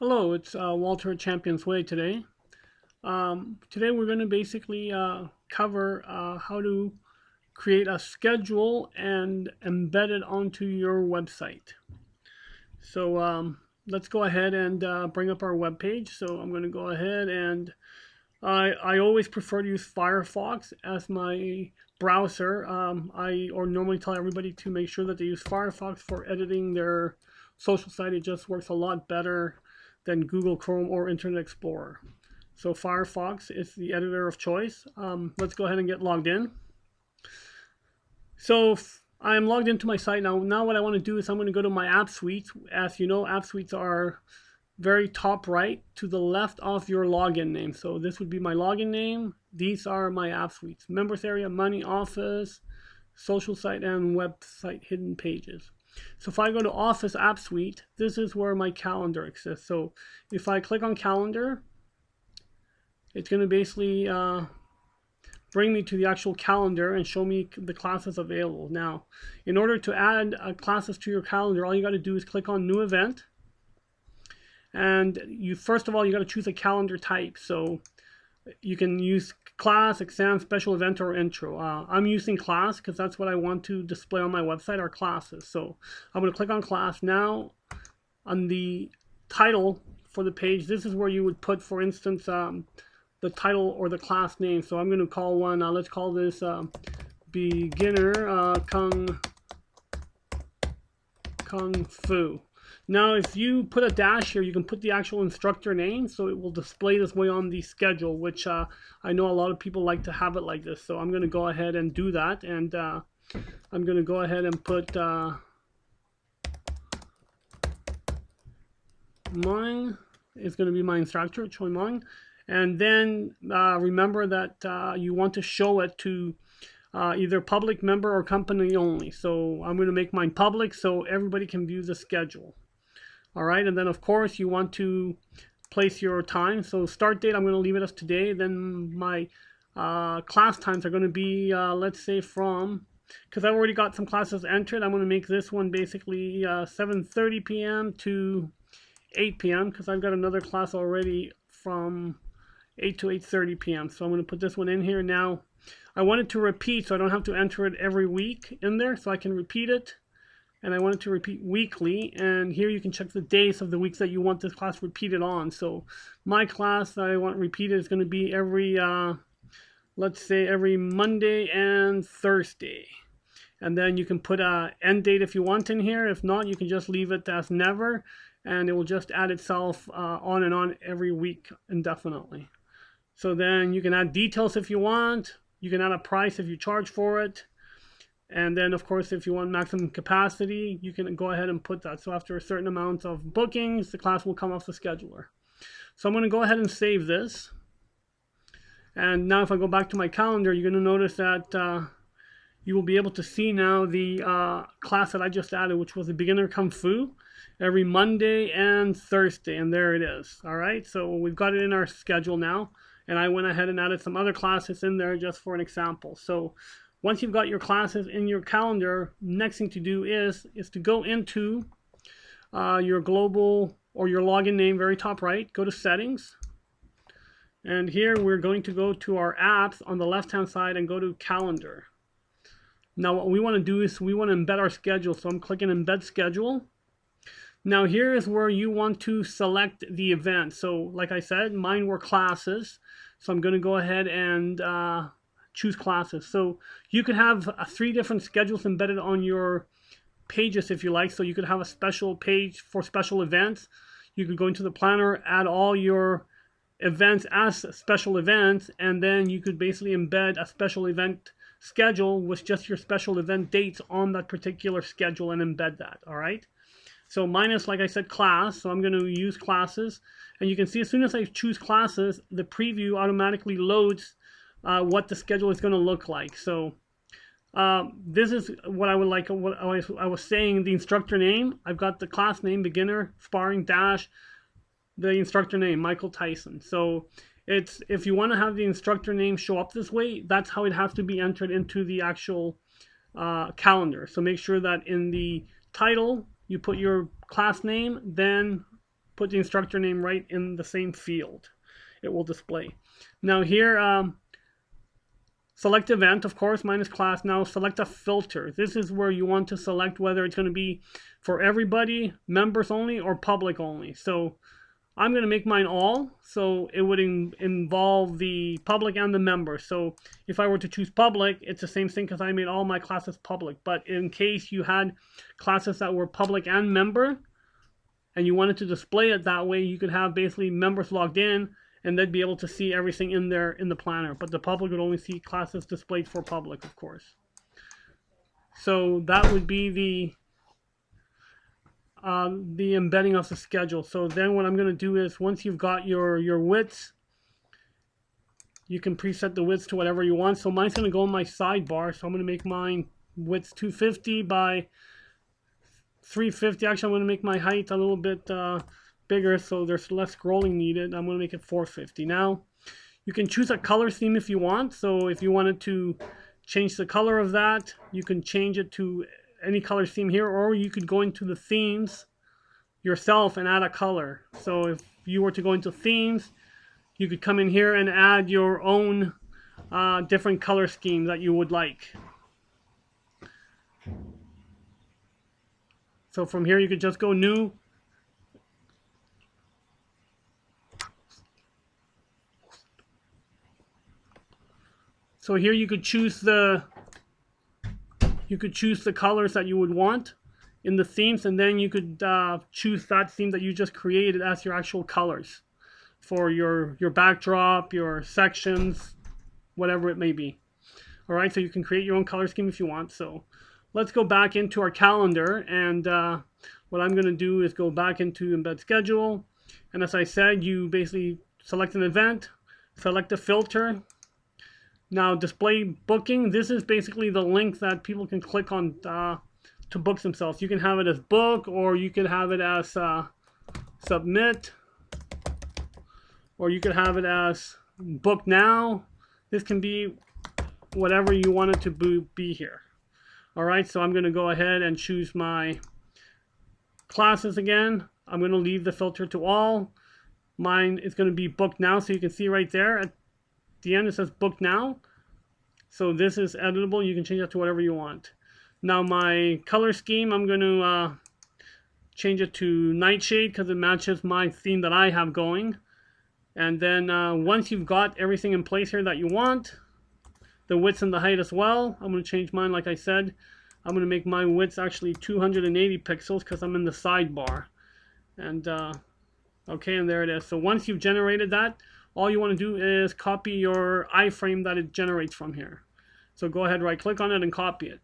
Hello, it's Walter at Champions Way today. Today we're going to basically cover how to create a schedule and embed it onto your website. So let's go ahead and bring up our web page. So I'm going to go ahead and I always prefer to use Firefox as my browser. I normally tell everybody to make sure that they use Firefox for editing their social site. It just works a lot better than Google Chrome or Internet Explorer. So Firefox is the editor of choice. Let's go ahead and get logged in. So I'm logged into my site now. Now what I want to do is I'm going to go to my app suites. As you know, app suites are very top right to the left of your login name. So this would be my login name. These are my app suites: members area, money, office, social site, and website hidden pages. So if I go to Office App Suite, this is where my calendar exists. So if I click on calendar, it's going to basically bring me to the actual calendar and show me the classes available. Now, in order to add classes to your calendar, all you got to do is click on New Event. And first of all, you got to choose a calendar type. So you can use class, exam, special event, or intro. I'm using class because that's what I want to display on my website, are classes. So I'm going to click on class. Now on the title for the page, this is where you would put, for instance, the title or the class name. So I'm going to call one, let's call this Beginner Kung Fu. Now, if you put a dash here, you can put the actual instructor name, so it will display this way on the schedule, which I know a lot of people like to have it like this. So I'm going to go ahead and do that, and I'm going to go ahead and put mine is going to be my instructor, Choi Mong. And then remember that you want to show it to either public, member, or company only. So I'm going to make mine public so everybody can view the schedule. All right, and then of course you want to place your time. So start date, I'm going to leave it as today. Then my class times are going to be, let's say from, because I've already got some classes entered, I'm going to make this one basically 7:30 p.m. to 8 p.m. because I've got another class already from 8 to 8:30 p.m. So I'm going to put this one in here. Now, I want it to repeat, so I don't have to enter it every week in there, so I can repeat it. And I want it to repeat weekly, and here you can check the days of the weeks that you want this class repeated on. So my class that I want repeated is going to be every, let's say every Monday and Thursday. And then you can put a end date if you want in here. If not, you can just leave it as never, and it will just add itself on and on every week indefinitely. So then you can add details if you want. You can add a price if you charge for it. And then, of course, if you want maximum capacity, you can go ahead and put that. So after a certain amount of bookings, the class will come off the scheduler. So I'm going to go ahead and save this. And now if I go back to my calendar, you're going to notice that you will be able to see now the class that I just added, which was the Beginner Kung Fu, every Monday and Thursday. And there it is. All right, so we've got it in our schedule now. And I went ahead and added some other classes in there just for an example. So once you've got your classes in your calendar, next thing to do is to go into your global or your login name, very top right, go to settings. And here we're going to go to our apps on the left-hand side and go to calendar. Now what we want to do is we want to embed our schedule. So I'm clicking embed schedule. Now here is where you want to select the event. So like I said, mine were classes. So I'm going to go ahead and choose classes. So you could have 3 different schedules embedded on your pages if you like. So you could have a special page for special events. You could go into the planner, add all your events as special events, and then you could basically embed a special event schedule with just your special event dates on that particular schedule and embed that. All right. So mine is, like I said, class. So I'm going to use classes. And you can see as soon as I choose classes, the preview automatically loads what the schedule is going to look like. So this is what I would like, what I was saying, the instructor name. I've got the class name, beginner, sparring, dash, the instructor name, Michael Tyson. So it's, if you want to have the instructor name show up this way, that's how it has to be entered into the actual calendar. So make sure that in the title, you put your class name, then put the instructor name right in the same field. It will display. Now here, select event, of course, minus class. Now select a filter. This is where you want to select whether it's going to be for everybody, members only, or public only. So I'm going to make mine all, so it would involve the public and the member. So if I were to choose public, it's the same thing because I made all my classes public. But in case you had classes that were public and member, and you wanted to display it that way, you could have basically members logged in, and they'd be able to see everything in there in the planner. But the public would only see classes displayed for public, of course. So that would be the embedding of the schedule. So then what I'm going to do is, once you've got your widths, you can preset the widths to whatever you want. So mine's going to go in my sidebar. So I'm going to make mine width 250 by 350. Actually, I'm going to make my height a little bit bigger so there's less scrolling needed. I'm going to make it 450. Now, you can choose a color theme if you want. So if you wanted to change the color of that, you can change it to any color theme here, or you could go into the themes yourself and add a color. So if you were to go into themes, you could come in here and add your own different color scheme that you would like. So from here you could just go new. So here you could choose the colors that you would want in the themes, and then you could choose that theme that you just created as your actual colors for your backdrop, your sections, whatever it may be. All right, so you can create your own color scheme if you want. So let's go back into our calendar, and what I'm going to do is go back into embed schedule, and as I said, you basically select an event, select a filter. Now, display booking, this is basically the link that people can click on to book themselves. You can have it as book, or you could have it as submit, or you could have it as book now. This can be whatever you want it to be here. All right, so I'm going to go ahead and choose my classes again. I'm going to leave the filter to all. Mine is going to be book now, so you can see right there at the end it says book now. So this is editable. You can change that to whatever you want. Now my color scheme, I'm going to change it to nightshade because it matches my theme that I have going. And then once you've got everything in place here that you want, the width and the height as well, I'm going to change mine like I said. I'm going to make my width actually 280 pixels because I'm in the sidebar. And okay, and there it is. So once you've generated that, all you want to do is copy your iframe that it generates from here. So go ahead, right click on it and copy it.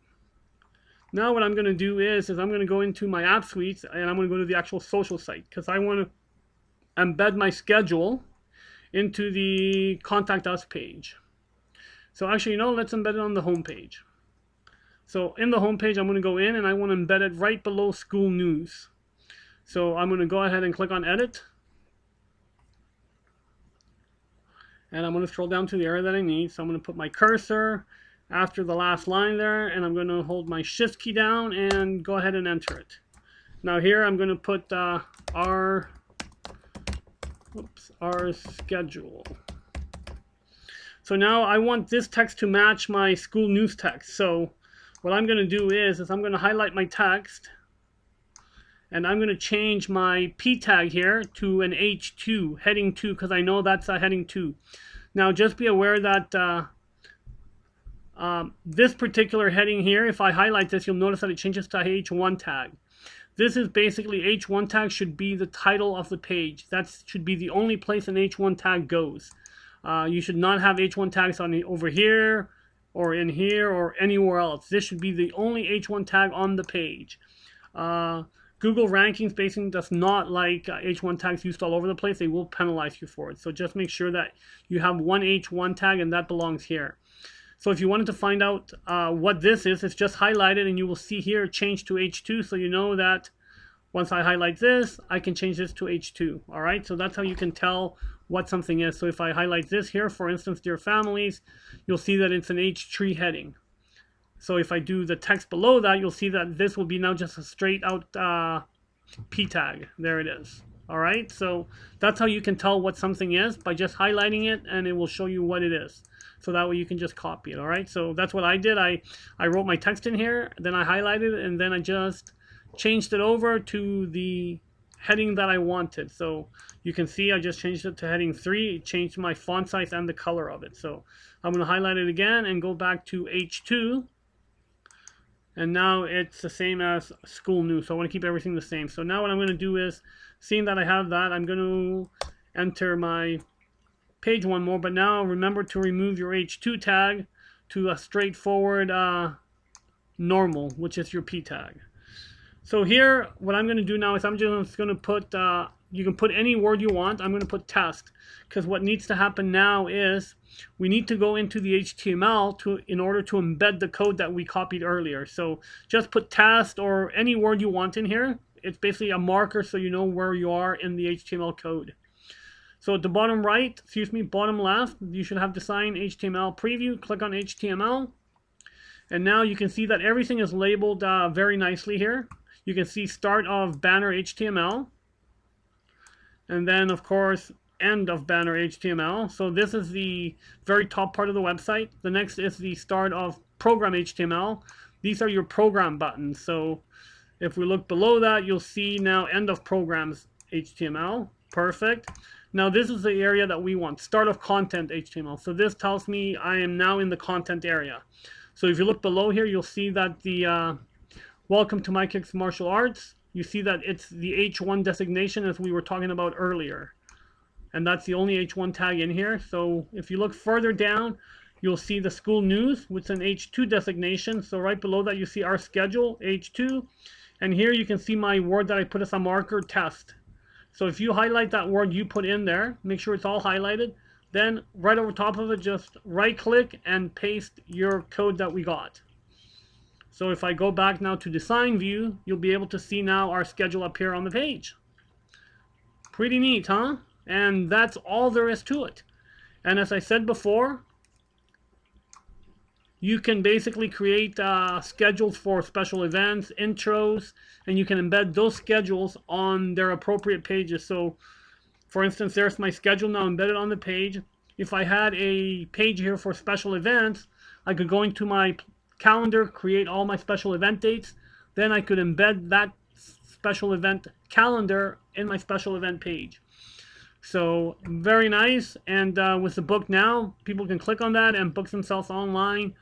Now what I'm going to do is I'm going to go into my app suites, and I'm going to go to the actual social site because I want to embed my schedule into the contact us page. So actually, let's embed it on the home page. So in the home page, I'm going to go in and I want to embed it right below school news. So I'm going to go ahead and click on edit. And I'm going to scroll down to the area that I need. So I'm going to put my cursor after the last line there, and I'm going to hold my shift key down and go ahead and enter it. Now here I'm going to put our schedule. So now I want this text to match my school news text. So what I'm going to do is I'm going to highlight my text, and I'm going to change my P tag here to an H2, heading 2, because I know that's a heading 2. Now just be aware that this particular heading here, if I highlight this, you'll notice that it changes to H1 tag. This is basically H1 tag should be the title of the page. That should be the only place an H1 tag goes. You should not have H1 tags on over here or in here or anywhere else. This should be the only H1 tag on the page. Google rankings basically does not like H1 tags used all over the place. They will penalize you for it. So just make sure that you have one H1 tag and that belongs here. So if you wanted to find out what this is, it's just highlighted and you will see here change to H2. So you know that once I highlight this, I can change this to H2. All right, so that's how you can tell what something is. So if I highlight this here, for instance, Dear Families, you'll see that it's an H3 heading. So if I do the text below that, you'll see that this will be now just a straight out P tag. There it is. All right, so that's how you can tell what something is, by just highlighting it, and it will show you what it is. So that way you can just copy it. All right, so that's what I did. I wrote my text in here, then I highlighted it, and then I just changed it over to the heading that I wanted. So you can see I just changed it to heading 3. It changed my font size and the color of it. So I'm going to highlight it again and go back to H2. And now it's the same as school news. So I want to keep everything the same. So now what I'm going to do is, seeing that I have that, I'm going to enter my page one more. But now remember to remove your H2 tag to a straightforward normal, which is your P tag. So here, what I'm going to do now is I'm just going to put, you can put any word you want. I'm going to put test, because what needs to happen now is we need to go into the HTML in order to embed the code that we copied earlier. So just put test or any word you want in here. It's basically a marker so you know where you are in the HTML code. So at the bottom right, bottom left, you should have the sign HTML preview. Click on HTML. And now you can see that everything is labeled very nicely here. You can see start of banner HTML. And then, of course, end of banner HTML. So this is the very top part of the website. The next is the start of program HTML. These are your program buttons. So if we look below that, you'll see now end of programs HTML. Perfect. Now this is the area that we want, start of content HTML. So this tells me I am now in the content area. So if you look below here, you'll see that the welcome to My Kicks Martial Arts. You see that it's the H1 designation as we were talking about earlier. And that's the only H1 tag in here. So if you look further down, you'll see the school news, which is an H2 designation. So right below that, you see our schedule, H2. And here you can see my word that I put as a marker, test. So if you highlight that word you put in there, make sure it's all highlighted. Then right over top of it, just right click and paste your code that we got. So if I go back now to design view, you'll be able to see now our schedule appear on the page. Pretty neat, huh? And that's all there is to it. And as I said before, you can basically create schedules for special events, intros, and you can embed those schedules on their appropriate pages. So for instance, there's my schedule now embedded on the page. If I had a page here for special events, I could go into my calendar, create all my special event dates. Then I could embed that special event calendar in my special event page. So very nice. And with the book now, people can click on that and book themselves online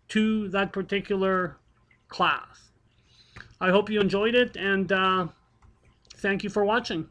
to that particular class. I hope you enjoyed it, and thank you for watching.